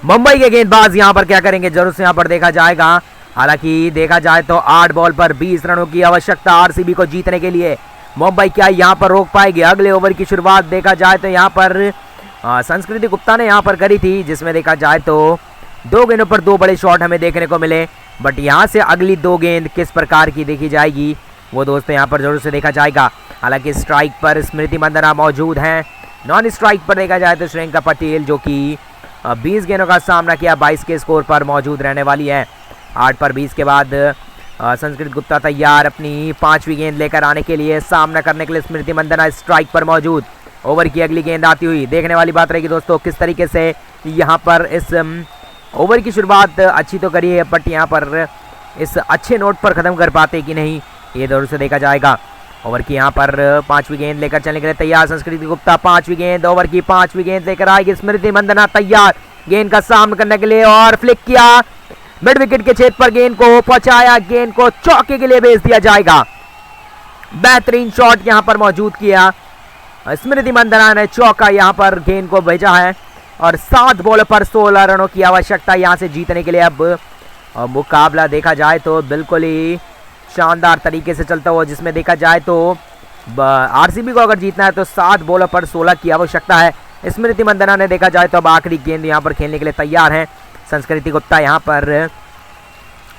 मुंबई के गेंदबाज यहाँ पर क्या करेंगे जरूर से यहाँ पर देखा जाएगा। हालांकि देखा जाए तो 8 बॉल पर 20 रनों की आवश्यकता आरसीबी को जीतने के लिए। मुंबई क्या यहाँ पर रोक पाएगी? अगले ओवर की शुरुआत देखा जाए तो यहाँ पर संस्कृति गुप्ता ने यहाँ पर करी थी, जिसमें देखा जाए तो 2 गेंदों पर 2 बड़े शॉट हमें देखने को मिले। बट यहाँ से अगली 2 गेंद किस प्रकार की देखी जाएगी वो दोस्तों यहाँ पर जरूर से देखा जाएगा। हालांकि स्ट्राइक पर स्मृति मंदाना मौजूद हैं, नॉन स्ट्राइक पर देखा जाए तो श्रेयंका पटेल जो कि 20 गेंदों का सामना किया 22 के स्कोर पर मौजूद रहने वाली है। 8 पर 20 के बाद संस्कृत गुप्ता तैयार अपनी 5वीं गेंद लेकर आने के लिए, सामना करने के लिए स्मृति मंदाना स्ट्राइक पर मौजूद। ओवर की अगली गेंद आती हुई देखने वाली बात रहेगी दोस्तों किस तरीके से यहाँ पर इस ओवर की शुरुआत अच्छी तो करी है, बट यहाँ पर इस अच्छे नोट पर ख़त्म कर पाते कि नहीं ये दौर से देखा जाएगा। ओवर की यहाँ पर 5वीं गेंद लेकर चलने के लिए तैयार संस्कृति गुप्ता। 5वीं गेंद, ओवर की 5वीं गेंद लेकर आएगी स्मृति मंदाना तैयार गेंद का सामना करने के लिए और फ्लिक किया मिड विकेट के छेद पर, गेंद को पहुंचाया, गेंद को चौके के लिए भेज दिया जाएगा। बेहतरीन शॉट यहाँ पर मौजूद किया स्मृति मंदाना ने, चौका यहाँ पर गेंद को भेजा है और 7 बॉल पर 16 रनों की आवश्यकता यहाँ से जीतने के लिए। अब मुकाबला देखा जाए तो बिल्कुल ही शानदार तरीके से चलता हुआ, जिसमें देखा जाए तो आरसीबी को अगर जीतना है तो 7 बॉल पर 16 की आवश्यकता है। स्मृति मंदाना ने देखा जाए तो अब आखिरी गेंद यहाँ पर खेलने के लिए तैयार हैं संस्कृति गुप्ता। यहाँ पर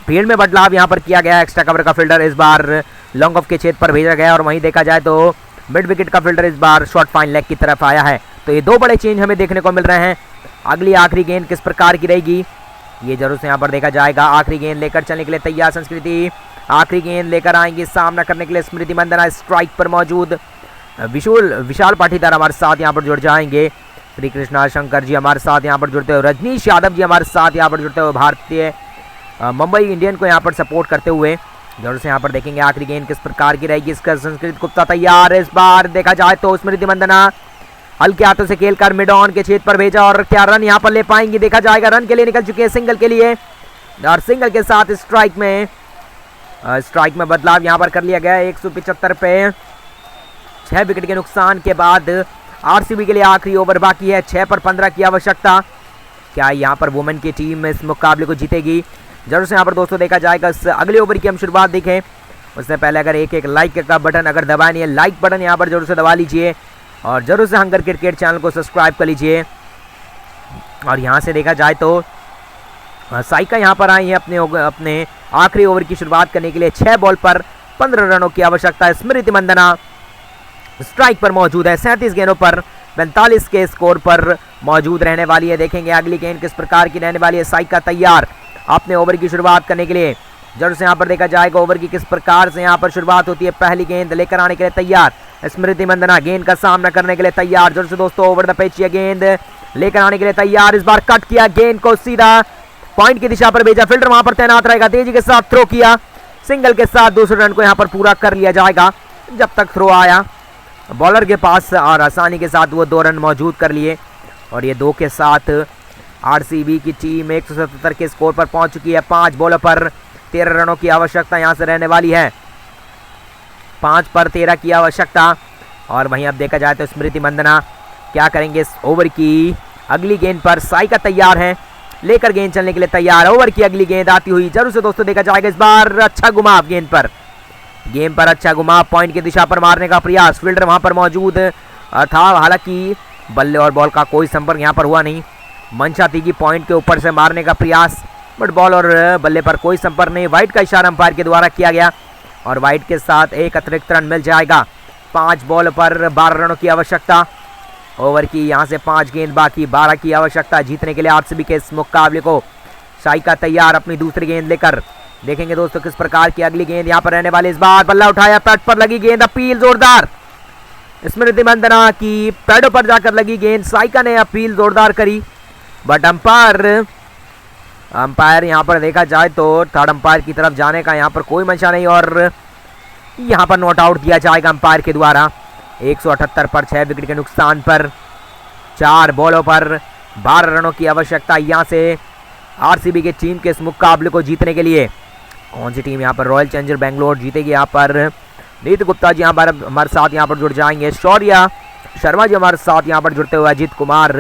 फील्ड में बदलाव यहाँ पर किया गया, एक्स्ट्रा कवर का फील्डर इस बार लॉन्ग ऑफ के छेद पर भेजा गया और वहीं देखा जाए तो मिड विकेट का फील्डर इस बार शॉर्ट फाइन लेग की तरफ आया है। तो ये 2 बड़े चेंज हमें देखने को मिल रहे हैं। अगली आखिरी गेंद किस प्रकार की रहेगी ये जरूर से यहाँ पर देखा जाएगा। आखिरी गेंद लेकर चलने के लिए तैयार संस्कृति, आखिरी गेंद लेकर आएंगे सामना करने के लिए स्मृति मंदाना स्ट्राइक पर मौजूद। विशाल पाटीदार हमारे साथ यहाँ पर जुड़ जाएंगे, श्री कृष्णा शंकर जी हमारे साथ यहाँ पर जुड़ते हुए, रजनीश यादव जी हमारे साथ यहाँ पर जुड़ते हुए, भारतीय मुंबई इंडियन को यहाँ पर सपोर्ट करते हुए जरूर से यहाँ पर देखेंगे। आखिरी गेंद किस प्रकार की रहेगी इसका संस्कृत गुप्ता तैयार। इस बार देखा जाए तो स्मृति मंदाना हल्के हाथों से खेलकर मिड ऑन के छेद पर भेजा और क्या रन यहाँ पर ले पाएंगे देखा जाएगा। रन के लिए निकल चुके हैं सिंगल के लिए और सिंगल के साथ स्ट्राइक में बदलाव यहाँ पर कर लिया गया। 175 पे 6 विकेट के नुकसान के बाद आरसीबी के लिए आखिरी ओवर बाकी है, 6 पर 15 की आवश्यकता। क्या यहाँ पर वुमेन की टीम इस मुकाबले को जीतेगी जरूर से यहाँ पर दोस्तों देखा जाएगा। अगले ओवर की हम शुरुआत देखें उससे पहले अगर एक लाइक का बटन अगर दबाया नहीं है, लाइक बटन यहाँ पर जरूर से दबा लीजिए और जरूर से हंगर क्रिकेट चैनल को सब्सक्राइब कर लीजिए। और यहाँ से देखा जाए तो साइका यहाँ पर आई है अपने आखिरी ओवर की शुरुआत करने के लिए। 6 बॉल पर 15 रनों की आवश्यकता है। स्मृति मंदाना स्ट्राइक पर मौजूद है, 37 गेंदों पर 45 के स्कोर पर मौजूद रहने वाली है। देखेंगे अगली गेंद किस प्रकार की रहने वाली है। साइका तैयार अपने ओवर की शुरुआत करने के लिए जरूर से यहाँ पर देखा जाएगा ओवर की किस प्रकार से यहाँ पर शुरुआत होती है। पहली गेंद लेकर आने के लिए तैयार स्मृति मंदाना, गेंद का सामना करने के लिए तैयार जरूर से दोस्तों। ओवर द पिच, गेंद लेकर आने के लिए तैयार, इस बार कट किया, गेंद को सीधा पॉइंट की दिशा पर भेजा, फील्डर वहां पर तैनात रहेगा, तेजी के साथ थ्रो किया, सिंगल के साथ दूसरे रन को यहाँ पर पूरा कर लिया जाएगा। जब तक थ्रो आया बॉलर के पास और आसानी के साथ वो 2 रन मौजूद कर लिए और ये 2 के साथ आरसीबी की टीम 177 के स्कोर पर पहुंच चुकी है। 5 बॉल पर 13 रनों की आवश्यकता यहाँ से रहने वाली है, 5 पर 13 की आवश्यकता। और वहीं अब देखा जाए तो स्मृति मंदाना क्या करेंगे इस ओवर की अगली गेंद पर। साइका तैयार है, लेकर गेंद चलने के लिए तैयार। ओवर की अगली गेंद आती हुई जरूर से दोस्तों देखा जाएगा। इस बार अच्छा घुमाव गेंद पर अच्छा घुमाव, पॉइंट की दिशा पर मारने का प्रयास, फील्डर वहां पर मौजूद था। हालांकि बल्ले और बॉल का कोई संपर्क यहां पर हुआ नहीं। मंशा थी कि पॉइंट के ऊपर से मारने का प्रयास, बट बॉल और बल्ले पर कोई संपर्क नहीं। वाइड का इशारा अंपायर के द्वारा किया गया और वाइड के साथ एक अतिरिक्त रन मिल जाएगा। 5 बॉल पर 12 रनों की आवश्यकता। ओवर की यहाँ से 5 गेंद बाकी, 12 की आवश्यकता जीतने के लिए आरसीबी के इस मुकाबले को। साइका तैयार अपनी दूसरी गेंद लेकर। देखेंगे दोस्तों किस प्रकार की अगली गेंद यहाँ पर रहने वाली। इस बार बल्ला उठाया, पैड पर लगी गेंद, अपील जोरदार। स्मृति मंदाना की पैडों पर जाकर लगी गेंद, साइका ने अपील जोरदार करी, बट अंपायर यहाँ पर देखा जाए तो थर्ड अंपायर की तरफ जाने का यहाँ पर कोई मंशा नहीं और यहाँ पर नॉट आउट दिया जाएगा अंपायर के द्वारा। 178 पर 6 विकेट के नुकसान पर 4 बॉलों पर 12 रनों की आवश्यकता यहाँ से आरसीबी की टीम के इस मुकाबले को जीतने के लिए। कौन सी टीम यहाँ पर? रॉयल चैलेंजर बेंगलोर जीतेगी। यहाँ पर नीत गुप्ता जी यहाँ पर हमारे साथ यहाँ पर जुड़ जाएंगे, शौर्या शर्मा जी हमारे साथ यहाँ पर जुड़ते हुए, अजीत कुमार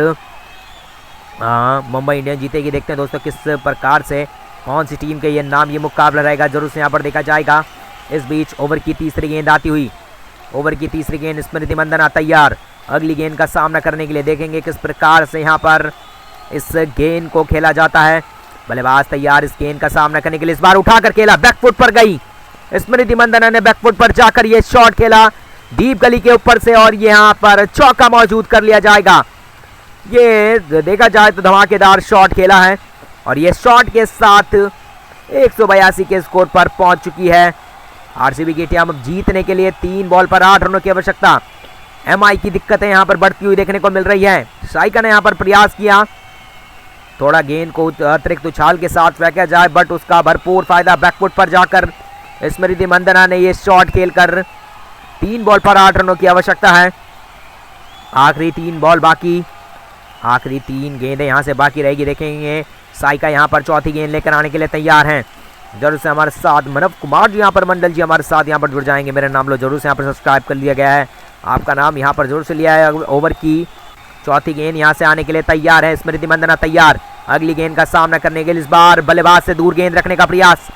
मुंबई इंडियंस जीतेगी। देखते हैं दोस्तों किस प्रकार से, कौन सी टीम के ये नाम ये मुकाबला रहेगा, जरूर से यहाँ पर देखा जाएगा। इस बीच ओवर की तीसरी गेंद आती हुई, ओवर की तीसरी गेंद, स्मृति मंदाना तैयार अगली गेंद का सामना करने के लिए। देखेंगे किस प्रकार से यहाँ पर इस गेंद को खेला जाता है। बल्लेबाज तैयार इस गेंद का सामना करने के लिए, इस बार उठाकर खेला, बैकफुट पर गई स्मृति मंदाना ने, बैकफुट पर जाकर ये शॉट खेला डीप गली के ऊपर से और यहाँ पर चौका मौजूद कर लिया जाएगा। ये देखा जाए तो धमाकेदार शॉट खेला है और ये शॉट के साथ 182 के स्कोर पर पहुंच चुकी है आरसीबी की टीम। अब जीतने के लिए 3 बॉल पर 8 रनों की आवश्यकता। एमआई की दिक्कतें यहां पर बढ़ती हुई देखने को मिल रही है। साइका ने यहां पर प्रयास किया, थोड़ा गेंद को अतिरिक्त उछाल के साथ फेंका जाए, बट उसका भरपूर फायदा बैकफुट पर जाकर स्मृति मंदाना ने ये शॉट खेलकर 3 बॉल पर 8 रनों की आवश्यकता है। आखिरी 3 बॉल बाकी, आखिरी 3 गेंदें यहां से बाकी रहेगी। देखेंगे साइका यहां पर चौथी गेंद लेकर आने के लिए तैयार हैं। जरूर से हमारे साथ मनव कुमार जी यहाँ पर, मंडल जी हमारे साथ यहाँ पर जुड़ जाएंगे। मेरा नाम लो जरूर से यहाँ पर सब्सक्राइब कर लिया गया है, आपका नाम यहाँ पर जरूर से लिया है। ओवर की चौथी गेंद यहाँ से आने के लिए तैयार है स्मृति मंदाना तैयार अगली गेंद का सामना करने के लिए। इस बार बल्लेबाज से दूर गेंद रखने का प्रयास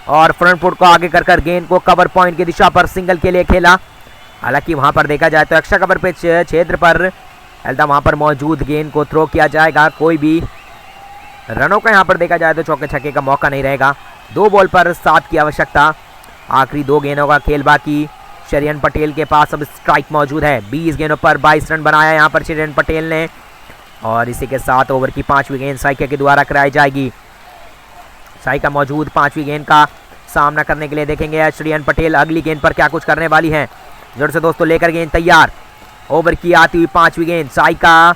और फ्रंट फुट को आगे कर गेंद को कवर पॉइंट की दिशा पर सिंगल के लिए खेला। हालांकि वहां पर देखा जाए तो एक्स्ट्रा कवर पिच क्षेत्र पर एकदम वहां पर मौजूद गेंद को थ्रो किया जाएगा। कोई भी रनों का यहां पर देखा जाए तो चौके छक्के का मौका नहीं रहेगा। 2 बॉल पर 7 की आवश्यकता, आखिरी 2 गेंदों का खेल बाकी। शरियन पटेल के पास अब स्ट्राइक मौजूद है। 20 गेंदों पर 22 रन बनाया यहाँ पर शरियन पटेल ने और इसी के साथ ओवर की 5वीं गेंद साइका के द्वारा कराई जाएगी। साइका मौजूद 5वीं गेंद का सामना करने के लिए। देखेंगे शरियन पटेल अगली गेंद पर क्या कुछ करने वाली है। जोर से दोस्तों लेकर गेंद तैयार, ओवर की आती हुई 5वीं गेंद, साइका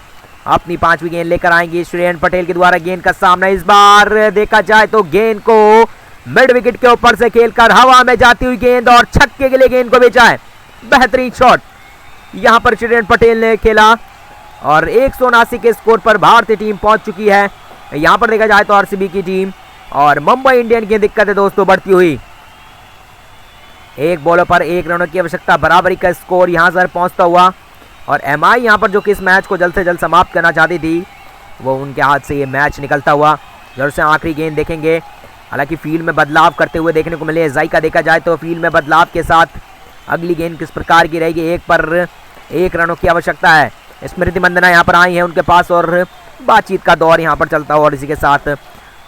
अपनी 5वीं गेंद लेकर आएंगी। शरियन पटेल के द्वारा गेंद का सामना, इस बार देखा जाए तो गेंद को मिड विकेट के ऊपर से खेलकर हवा में जाती हुई गेंद और छक्के के लिए गेंद को बेचा है। बेहतरीन शॉट यहां पर शरियन पटेल ने खेला और 179 के स्कोर पर भारतीय टीम पहुंच चुकी है। यहां पर देखा जाए तो आरसीबी की टीम और मुंबई इंडियन की दिक्कत है दोस्तों बढ़ती हुई। 1 बॉल पर 1 रनों की आवश्यकता, बराबरी का स्कोर यहां से पहुंचता हुआ और एमआई यहां पर जो कि इस मैच को जल्द से जल्द समाप्त करना चाहती थी वो उनके हाथ से ये मैच निकलता हुआ। जरूर से आखिरी गेंद देखेंगे, हालांकि फील्ड में बदलाव करते हुए देखने को मिले। जायका देखा जाए तो फील्ड में बदलाव के साथ अगली गेंद किस प्रकार की रहेगी। 1 पर 1 रनों की आवश्यकता है। स्मृति मंदाना यहाँ पर आई है उनके पास और बातचीत का दौर यहाँ पर चलता हुआ और इसी के साथ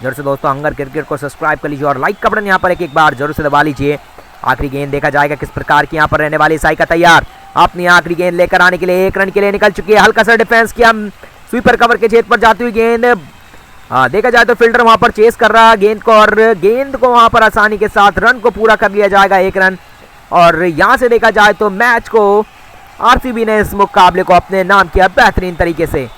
जरूर से दोस्तों हंगर क्रिकेट को सब्सक्राइब कर लीजिए और लाइक का बटन यहाँ पर एक बार जरूर से दबा लीजिए। आखिरी गेंद देखा जाएगा किस प्रकार की यहाँ पर रहने वाली। साइका तैयार अपनी आखिरी गेंद लेकर आने के लिए, 1 रन के लिए निकल चुकी है। हल्का सा डिफेंस किया, स्वीपर कवर के क्षेत्र पर जाती हुई गेंद, देखा जाए तो फील्डर वहां पर चेस कर रहा गेंद को और गेंद को वहां पर आसानी के साथ रन को पूरा कर लिया जाएगा, 1 रन। और यहां से देखा जाए तो मैच को आरसीबी ने इस मुकाबले को अपने नाम किया बेहतरीन तरीके से।